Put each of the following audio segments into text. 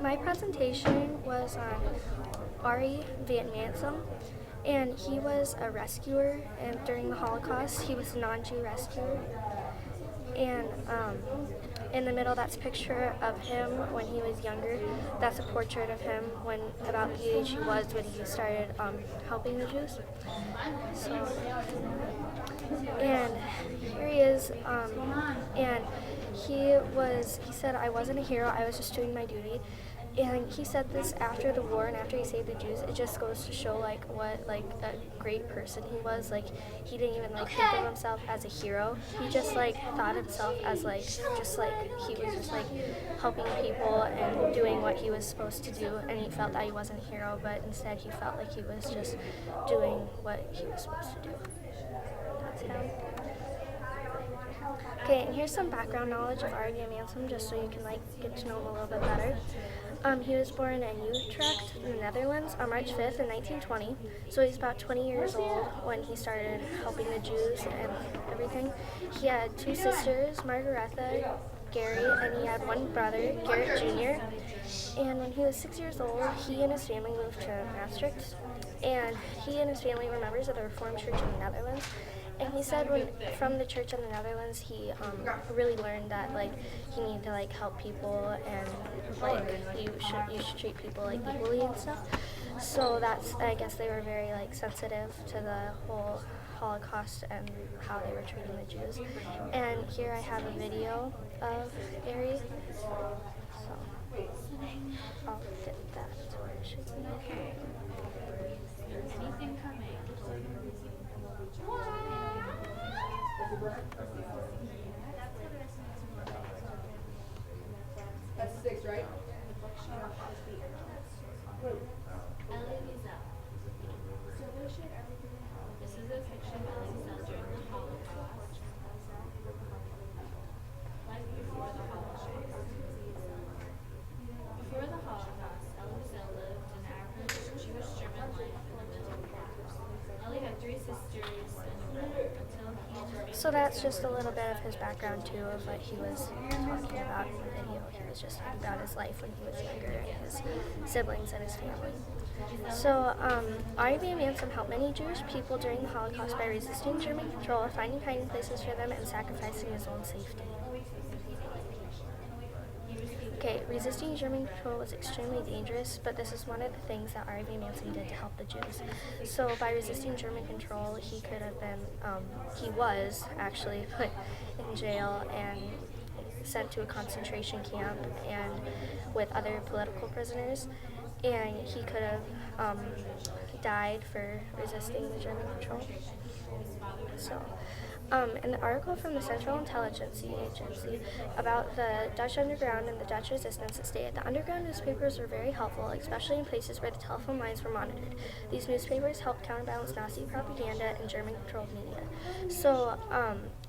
My presentation was on Ari Van Mansom, and he was a rescuer and during the Holocaust. He was a non-Jew rescuer. And in the middle, that's a picture of him when he was younger. That's a portrait of him when about the age he was when he started helping the Jews. So, and here he is, and he said, I wasn't a hero, I was just doing my duty. And he said this after the war and after he saved the Jews. It just goes to show like what like a great person he was. Like he didn't even like think of himself as a hero. He just like thought himself as like just like he was just like helping people and doing what he was supposed to do. And he felt that he wasn't a hero, but instead he felt like he was just doing what he was supposed to do. That's him. Okay, and here's some background knowledge of Ari Van Mansom, just so you can like get to know him a little bit better. He was born in Utrecht, in the Netherlands, on March 5th in 1920. So he's about 20 years old when he started helping the Jews and everything. He had two sisters, Margaretha, Gary, and he had one brother, Garrett Jr. And when he was 6 years old, he and his family moved to Maastricht. And he and his family were members of the Reformed Church in the Netherlands. And he said from the church in the Netherlands, he really learned that like he needed to like help people and like you should treat people like equally and stuff. So that's, I guess they were very like sensitive to the whole Holocaust and how they were treating the Jews. And here I have a video of Ari. So I'll get that. Okay. Anything coming? That's 6, right? This is a picture of Elie Wiesel during the Holocaust. Life before the Holocaust. Before the Holocaust, Elie Wiesel lived an average Jewish German life in the middle class. Elie had 3 sisters and a brother until he So that's just a little bit of his background too, of what he was talking about in the video. He was just talking about his life when he was younger and his siblings and his family. So Ari Van Mansom helped many Jewish people during the Holocaust by resisting German control, finding hiding places for them, and sacrificing his own safety. Okay, resisting German control was extremely dangerous, but this is one of the things that Ari Van Mansom did to help the Jews. So by resisting German control, he could have been, he was actually put in jail and sent to a concentration camp and with other political prisoners, and he could have died for resisting the German control. So, in the article from the Central Intelligence Agency about the Dutch underground and the Dutch resistance, it stated the underground newspapers were very helpful, especially in places where the telephone lines were monitored. These newspapers helped counterbalance Nazi propaganda and German-controlled media. So,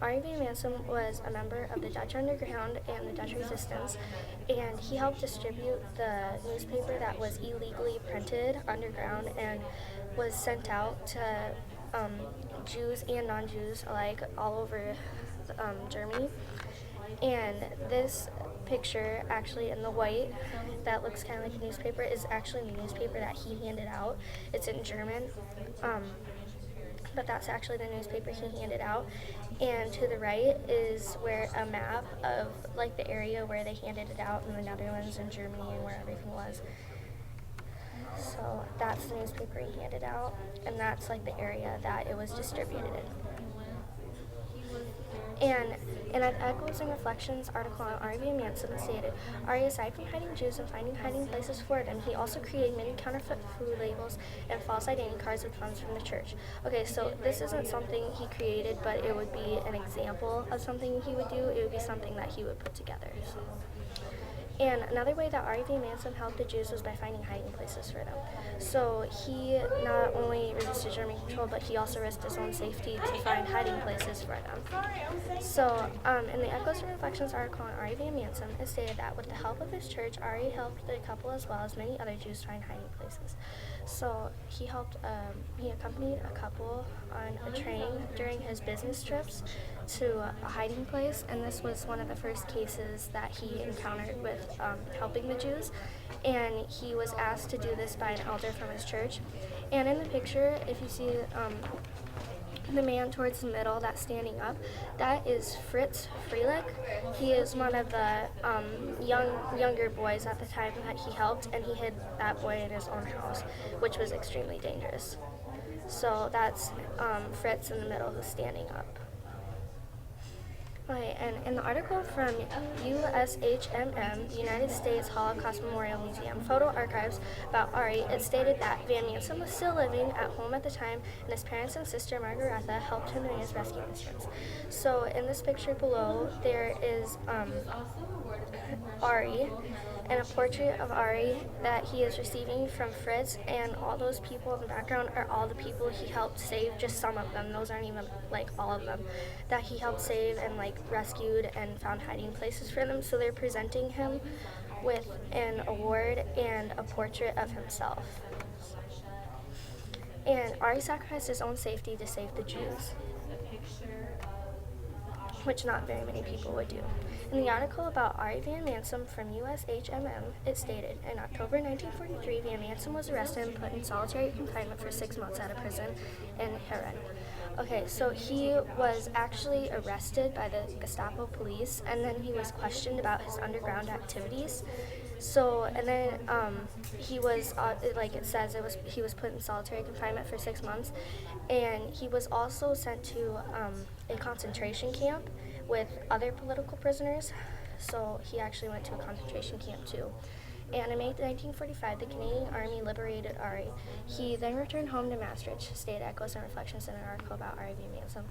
Ari Van Mansom was a member of the Dutch underground and the Dutch resistance, and he helped distribute the newspaper that was illegally printed underground and was sent out to Jews and non-Jews alike all over Germany. And this picture, actually in the white, that looks kind of like a newspaper, is actually the newspaper that he handed out. It's in German, but that's actually the newspaper he handed out. And to the right is where a map of like the area where they handed it out in the Netherlands and Germany and where everything was. So that's the newspaper he handed out, and that's like the area that it was distributed in. And in an Echoes and Reflections article on Ari Van Mansom, it stated, Ari, aside from hiding Jews and finding hiding places for them, he also created many counterfeit food labels and false identity cards with funds from the church. Okay, so this isn't something he created, but it would be an example of something he would do. It would be something that he would put together. So. And another way that Ari Van Mansom helped the Jews was by finding hiding places for them. So he not only resisted German control, but he also risked his own safety to find hiding places for them. So in the Echoes and Reflections article on Ari Van Mansom, it stated that with the help of his church, Ari helped the couple as well as many other Jews find hiding places. So he accompanied a couple on a train during his business trips to a hiding place, and this was one of the first cases that he encountered with helping the Jews, and he was asked to do this by an elder from his church. And in the picture, if you see the man towards the middle that's standing up, that is Fritz Freilick. He is one of the younger boys at the time that he helped, and he hid that boy in his own house, which was extremely dangerous. So that's Fritz in the middle who's standing up. Okay, and in the article from USHMM, the United States Holocaust Memorial Museum Photo Archives about Ari, it stated that Van Mansom was still living at home at the time, and his parents and sister Margaretha helped him in his rescue missions. So in this picture below, there is Ari, and a portrait of Ari that he is receiving from Fritz, and all those people in the background are all the people he helped save, just some of them, those aren't even like all of them, that he helped save and like rescued and found hiding places for them. So they're presenting him with an award and a portrait of himself. And Ari sacrificed his own safety to save the Jews, which not very many people would do. In the article about Ari Van Mansom from USHMM, it stated, in October 1943, Van Mansom was arrested and put in solitary confinement for 6 months at a prison in Herat. Okay, so he was actually arrested by the Gestapo police, and then he was questioned about his underground activities. So, and then he was, like it says, he was put in solitary confinement for 6 months, and he was also sent to a concentration camp with other political prisoners. So he actually went to a concentration camp too. And in May 1945, the Canadian Army liberated Ari. He then returned home to Maastricht, stated Echoes and Reflections in an article about Ari Van Mansom.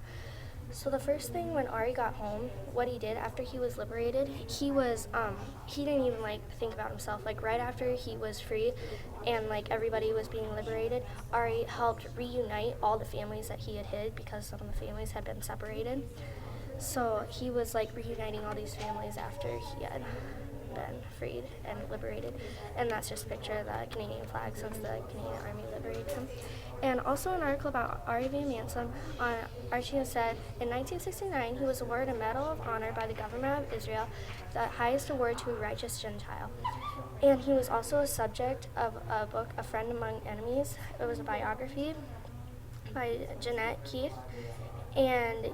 So the first thing when Ari got home, what he did after he was liberated, he didn't even like think about himself. Like right after he was free and like everybody was being liberated, Ari helped reunite all the families that he had hid because some of the families had been separated. So he was like reuniting all these families after he had been freed and liberated, and that's just a picture of the Canadian flag since the Canadian Army liberated him. And also an article about Ari Van Mansom on Archie said, in 1969 he was awarded a Medal of Honor by the government of Israel, the highest award to a righteous Gentile. And he was also a subject of a book, A Friend Among Enemies. It was a biography by Jeanette Keith. And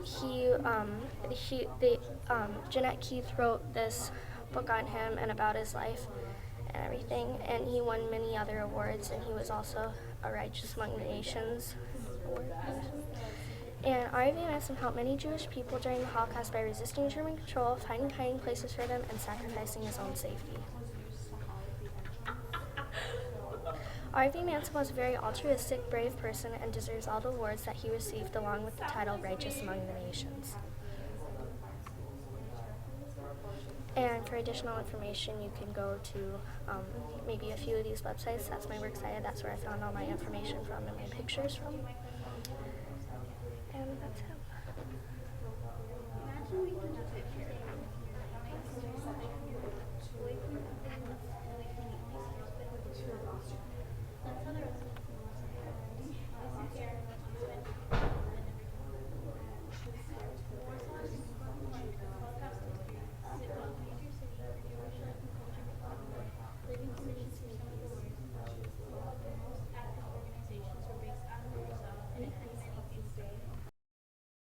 Jeanette Keith wrote this book on him and about his life and everything, and he won many other awards, and he was also a Righteous Among the Nations award. And Ari Van Mansom helped many Jewish people during the Holocaust by resisting German control, finding hiding places for them, and sacrificing his own safety. Ari Van Mansom was a very altruistic, brave person and deserves all the awards that he received along with the title Righteous Among the Nations. And for additional information, you can go to maybe a few of these websites. That's my works cited. That's where I found all my information from and my pictures from.